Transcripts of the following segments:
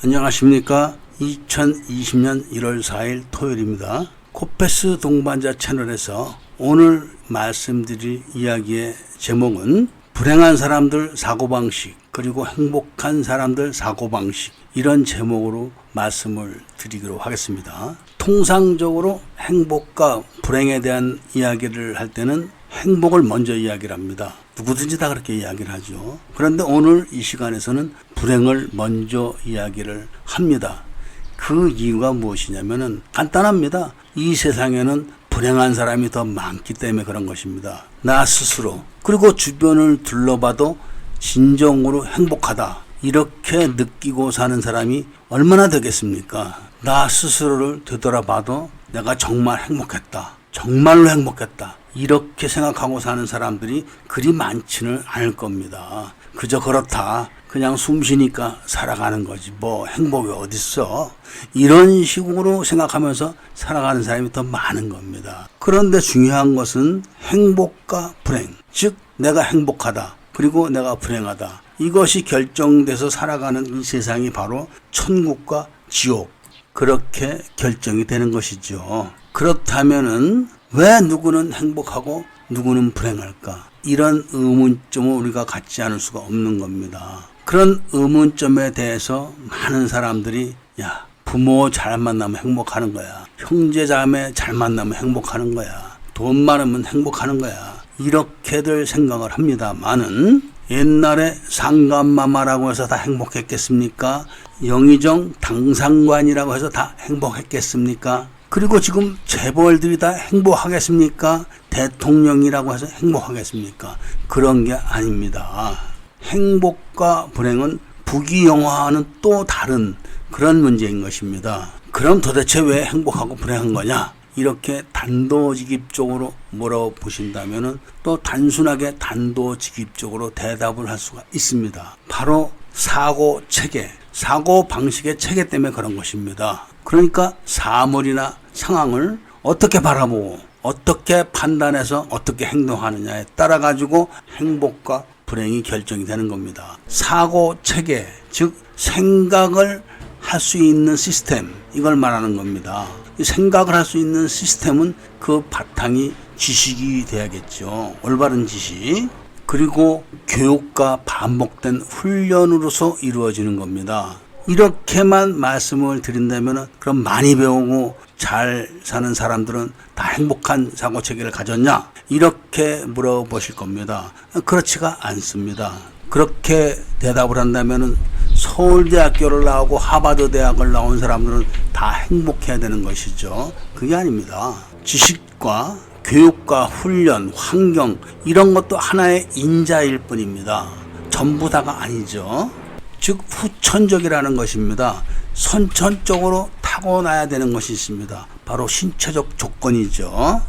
안녕하십니까. 2020년 1월 4일 토요일입니다. 코페스 동반자 채널에서 오늘 말씀드릴 이야기의 제목은 불행한 사람들 사고방식 그리고 행복한 사람들 사고방식, 이런 제목으로 말씀을 드리기로 하겠습니다. 통상적으로 행복과 불행에 대한 이야기를 할 때는 행복을 먼저 이야기를 합니다. 누구든지 다 그렇게 이야기를 하죠. 그런데 오늘 이 시간에서는 불행을 먼저 이야기를 합니다. 그 이유가 무엇이냐면은 간단합니다. 이 세상에는 불행한 사람이 더 많기 때문에 그런 것입니다. 나 스스로 그리고 주변을 둘러봐도 진정으로 행복하다 이렇게 느끼고 사는 사람이 얼마나 되겠습니까? 나 스스로를 되돌아봐도 내가 정말 행복했다, 정말로 행복했다 이렇게 생각하고 사는 사람들이 그리 많지는 않을 겁니다. 그저 그렇다, 그냥 숨 쉬니까 살아가는 거지 뭐 행복이 어딨어, 이런 식으로 생각하면서 살아가는 사람이 더 많은 겁니다. 그런데 중요한 것은 행복과 불행, 즉 내가 행복하다 그리고 내가 불행하다, 이것이 결정돼서 살아가는 이 세상이 바로 천국과 지옥, 그렇게 결정이 되는 것이죠. 그렇다면은 왜 누구는 행복하고 누구는 불행할까? 이런 의문점을 우리가 갖지 않을 수가 없는 겁니다. 그런 의문점에 대해서 많은 사람들이 야, 부모 잘 만나면 행복하는 거야, 형제 자매 잘 만나면 행복하는 거야, 돈 많으면 행복하는 거야, 이렇게들 생각을 합니다만은 옛날에 상감마마라고 해서 다 행복했겠습니까? 영의정 당상관이라고 해서 다 행복했겠습니까? 그리고 지금 재벌들이 다 행복하겠습니까? 대통령이라고 해서 행복하겠습니까? 그런 게 아닙니다. 행복과 불행은 부귀영화와는 또 다른 그런 문제인 것입니다. 그럼 도대체 왜 행복하고 불행한 거냐? 이렇게 단도직입적으로 물어보신다면 또 단순하게 단도직입적으로 대답을 할 수가 있습니다. 바로 사고 체계, 사고 방식의 체계 때문에 그런 것입니다. 그러니까 사물이나 상황을 어떻게 바라보고 어떻게 판단해서 어떻게 행동하느냐에 따라 가지고 행복과 불행이 결정이 되는 겁니다. 사고 체계, 즉 생각을 할 수 있는 시스템, 이걸 말하는 겁니다. 생각을 할 수 있는 시스템은 그 바탕이 지식이 돼야겠죠. 올바른 지식. 그리고 교육과 반복된 훈련으로서 이루어지는 겁니다. 이렇게만 말씀을 드린다면 그럼 많이 배우고 잘 사는 사람들은 다 행복한 사고체계를 가졌냐? 이렇게 물어보실 겁니다. 그렇지가 않습니다. 그렇게 대답을 한다면 서울대학교를 나오고 하버드 대학을 나온 사람들은 다 행복해야 되는 것이죠. 그게 아닙니다. 지식과 교육과 훈련, 환경, 이런 것도 하나의 인자일 뿐입니다. 전부 다가 아니죠. 즉 후천적이라는 것입니다. 선천적으로 타고나야 되는 것이 있습니다. 바로 신체적 조건이죠.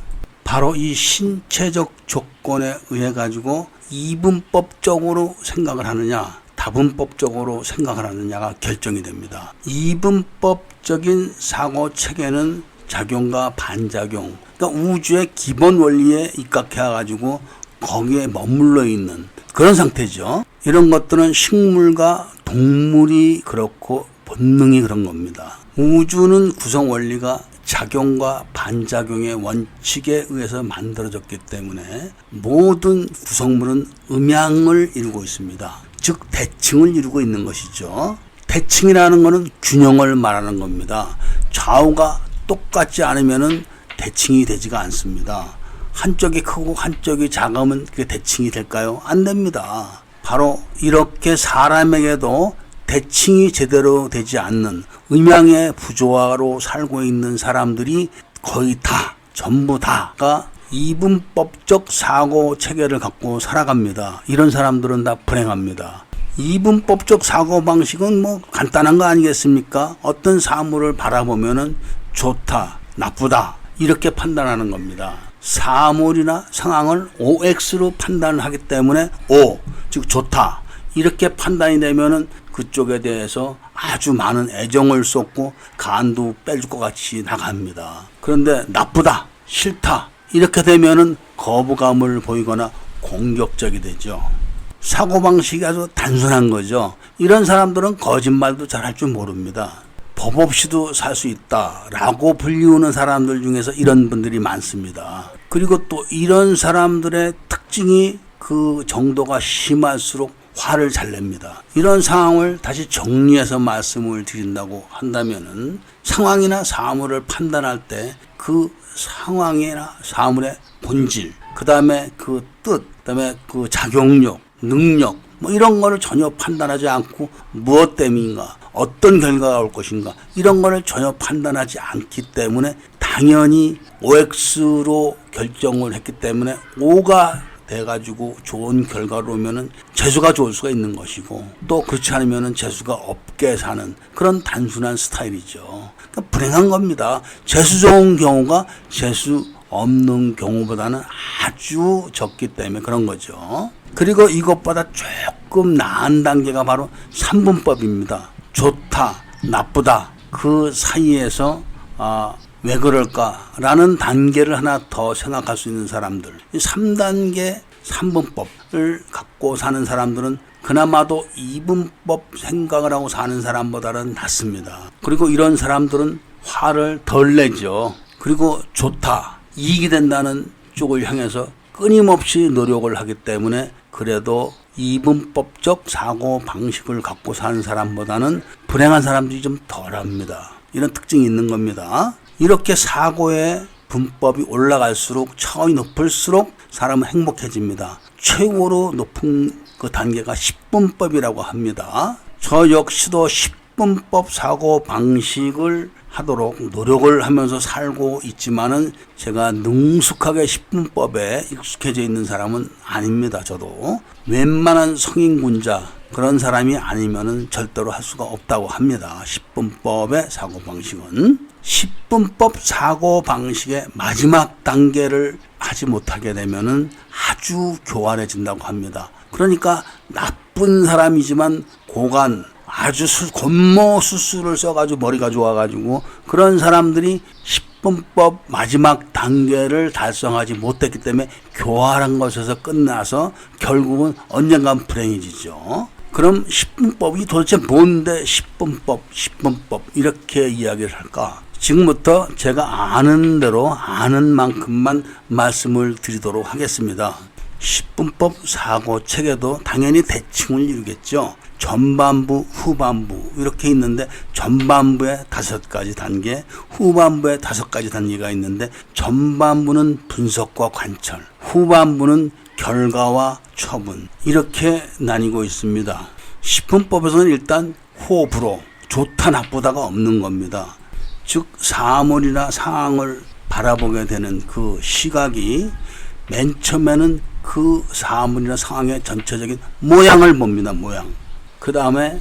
바로 이 신체적 조건에 의해 가지고 이분법적으로 생각을 하느냐, 다분법적으로 생각을 하느냐가 결정이 됩니다. 이분법적인 사고 체계는 작용과 반작용, 그러니까 우주의 기본 원리에 입각해 가지고 거기에 머물러 있는 그런 상태죠. 이런 것들은 식물과 동물이 그렇고 본능이 그런 겁니다. 우주는 구성 원리가 작용과 반작용의 원칙에 의해서 만들어졌기 때문에 모든 구성물은 음양을 이루고 있습니다. 즉 대칭을 이루고 있는 것이죠. 대칭이라는 것은 균형을 말하는 겁니다. 좌우가 똑같지 않으면 대칭이 되지가 않습니다. 한쪽이 크고 한쪽이 작으면 그게 대칭이 될까요? 안 됩니다. 바로 이렇게 사람에게도 대칭이 제대로 되지 않는 음양의 부조화로 살고 있는 사람들이 거의 다, 전부 다가 이분법적 사고 체계를 갖고 살아갑니다. 이런 사람들은 다 불행합니다. 이분법적 사고 방식은 뭐 간단한 거 아니겠습니까? 어떤 사물을 바라보면은 좋다, 나쁘다 이렇게 판단하는 겁니다. 사물이나 상황을 OX로 판단을 하기 때문에 O, 즉 좋다 이렇게 판단이 되면은 그쪽에 대해서 아주 많은 애정을 쏟고 간도 빼줄 것 같이 나갑니다. 그런데 나쁘다, 싫다 이렇게 되면은 거부감을 보이거나 공격적이 되죠. 사고방식이 아주 단순한 거죠. 이런 사람들은 거짓말도 잘할 줄 모릅니다. 법 없이도 살 수 있다라고 불리우는 사람들 중에서 이런 분들이 많습니다. 그리고 또 이런 사람들의 특징이 그 정도가 심할수록 화를 잘 냅니다. 이런 상황을 다시 정리해서 말씀을 드린다고 한다면은 상황이나 사물을 판단할 때 그 상황이나 사물의 본질, 그 다음에 그 뜻, 그 다음에 그 작용력, 능력, 뭐 이런 거를 전혀 판단하지 않고 무엇 때문인가, 어떤 결과가 올 것인가, 이런 거를 전혀 판단하지 않기 때문에 당연히 OX로 결정을 했기 때문에 O가 돼가지고 좋은 결과로 오면은 재수가 좋을 수가 있는 것이고, 또 그렇지 않으면은 재수가 없게 사는 그런 단순한 스타일이죠. 그러니까 불행한 겁니다. 재수 좋은 경우가 재수 없는 경우보다는 아주 적기 때문에 그런 거죠. 그리고 이것보다 조금 나은 단계가 바로 3분법입니다. 좋다, 나쁘다, 그 사이에서 왜 그럴까라는 단계를 하나 더 생각할 수 있는 사람들, 이 3단계 3분법을 갖고 사는 사람들은 그나마도 2분법 생각을 하고 사는 사람보다는 낫습니다. 그리고 이런 사람들은 화를 덜 내죠. 그리고 좋다, 이익이 된다는 쪽을 향해서 끊임없이 노력을 하기 때문에 그래도 이분법적 사고 방식을 갖고 사는 사람보다는 불행한 사람들이 좀 덜합니다. 이런 특징이 있는 겁니다. 이렇게 사고의 분법이 올라갈수록 차원이 높을수록 사람은 행복해집니다. 최고로 높은 그 단계가 10분법이라고 합니다. 저 역시도 10분법 사고 방식을 하도록 노력을 하면서 살고 있지만은 제가 능숙하게 10분법에 익숙해져 있는 사람은 아닙니다. 저도 웬만한 성인군자 그런 사람이 아니면은 절대로 할 수가 없다고 합니다. 10분법의 사고 방식은 10분법 사고 방식의 마지막 단계를 하지 못하게 되면은 아주 교활해진다고 합니다. 그러니까 나쁜 사람이지만 고관 아주 곤모 수술을 써가지고 머리가 좋아가지고 그런 사람들이 10분법 마지막 단계를 달성하지 못했기 때문에 교활한 것에서 끝나서 결국은 언젠간 불행해지죠. 그럼 10분법이 도대체 뭔데 10분법 이렇게 이야기를 할까? 지금부터 제가 아는 대로 아는 만큼만 말씀을 드리도록 하겠습니다. 10분법 사고 체계도 당연히 대칭을 이루겠죠. 전반부, 후반부 이렇게 있는데 전반부에 5가지 단계, 후반부에 5가지 단계가 있는데 전반부는 분석과 관철, 후반부는 결과와 처분 이렇게 나뉘고 있습니다. 10분법에서는 일단 호불호, 좋다 나쁘다가 없는 겁니다. 즉 사물이나 상황을 바라보게 되는 그 시각이 맨 처음에는 그 사물이나 상황의 전체적인 모양을 봅니다. 모양. 그 다음에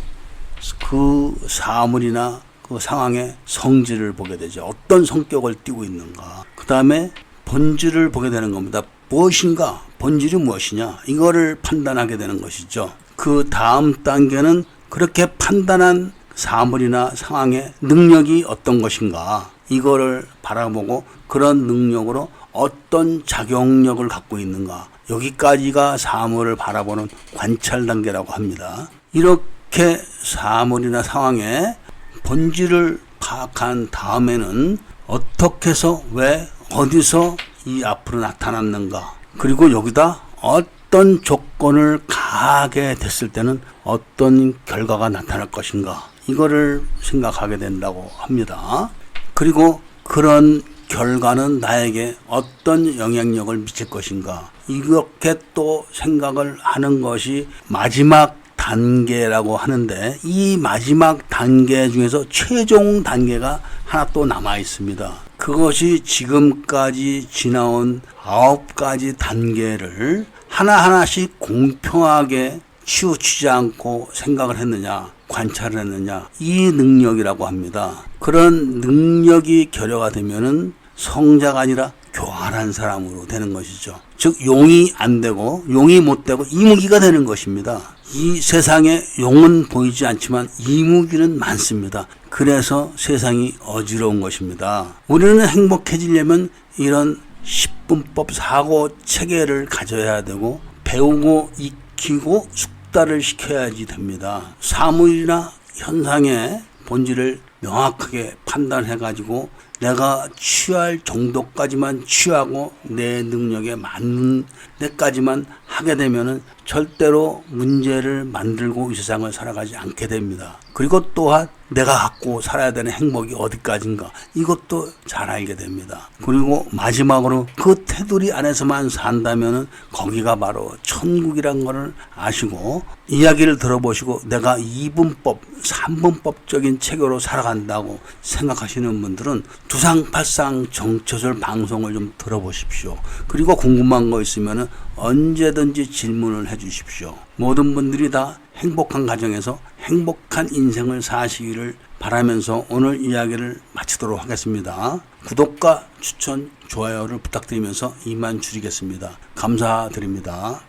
그 사물이나 그 상황의 성질을 보게 되죠. 어떤 성격을 띠고 있는가. 그 다음에 본질을 보게 되는 겁니다. 무엇인가? 본질이 무엇이냐? 이거를 판단하게 되는 것이죠. 그 다음 단계는 그렇게 판단한 사물이나 상황의 능력이 어떤 것인가. 이거를 바라보고 그런 능력으로 어떤 작용력을 갖고 있는가. 여기까지가 사물을 바라보는 관찰 단계라고 합니다. 이렇게 사물이나 상황의 본질을 파악한 다음에는 어떻게 해서 왜 어디서 이 앞으로 나타났는가, 그리고 여기다 어떤 조건을 가하게 됐을 때는 어떤 결과가 나타날 것인가, 이거를 생각하게 된다고 합니다. 그리고 그런 결과는 나에게 어떤 영향력을 미칠 것인가, 이렇게 또 생각을 하는 것이 마지막 단계라고 하는데, 이 마지막 단계 중에서 최종 단계가 하나 또 남아 있습니다. 그것이 지금까지 지나온 9가지 단계를 하나하나씩 공평하게 치우치지 않고 생각을 했느냐, 관찰을 했느냐, 이 능력이라고 합니다. 그런 능력이 결여가 되면은 성자가 아니라 교활한 사람으로 되는 것이죠. 즉 용이 안 되고 용이 못 되고 이무기가 되는 것입니다. 이 세상에 용은 보이지 않지만 이무기는 많습니다. 그래서 세상이 어지러운 것입니다. 우리는 행복해지려면 이런 10분법 사고 체계를 가져야 되고 배우고 시키고 숙달을 시켜야지 됩니다. 사물이나 현상의 본질을 명확하게 판단해가지고 내가 취할 정도까지만 취하고 내 능력에 맞는 데까지만 하게 되면은 절대로 문제를 만들고 이 세상을 살아가지 않게 됩니다. 그리고 또한 내가 갖고 살아야 되는 행복이 어디까지인가 이것도 잘 알게 됩니다. 그리고 마지막으로 그 테두리 안에서만 산다면은 거기가 바로 천국이란 것을 아시고 이야기를 들어보시고 내가 2분법, 3분법적인 체계로 살아간다고 생각하시는 분들은 두상팔상 정처절 방송을 좀 들어보십시오. 그리고 궁금한 거 있으면은 언제든지 질문을 해 주십시오. 모든 분들이 다 행복한 가정에서 행복한 인생을 사시기를 바라면서 오늘 이야기를 마치도록 하겠습니다. 구독과 추천, 좋아요를 부탁드리면서 이만 줄이겠습니다. 감사드립니다.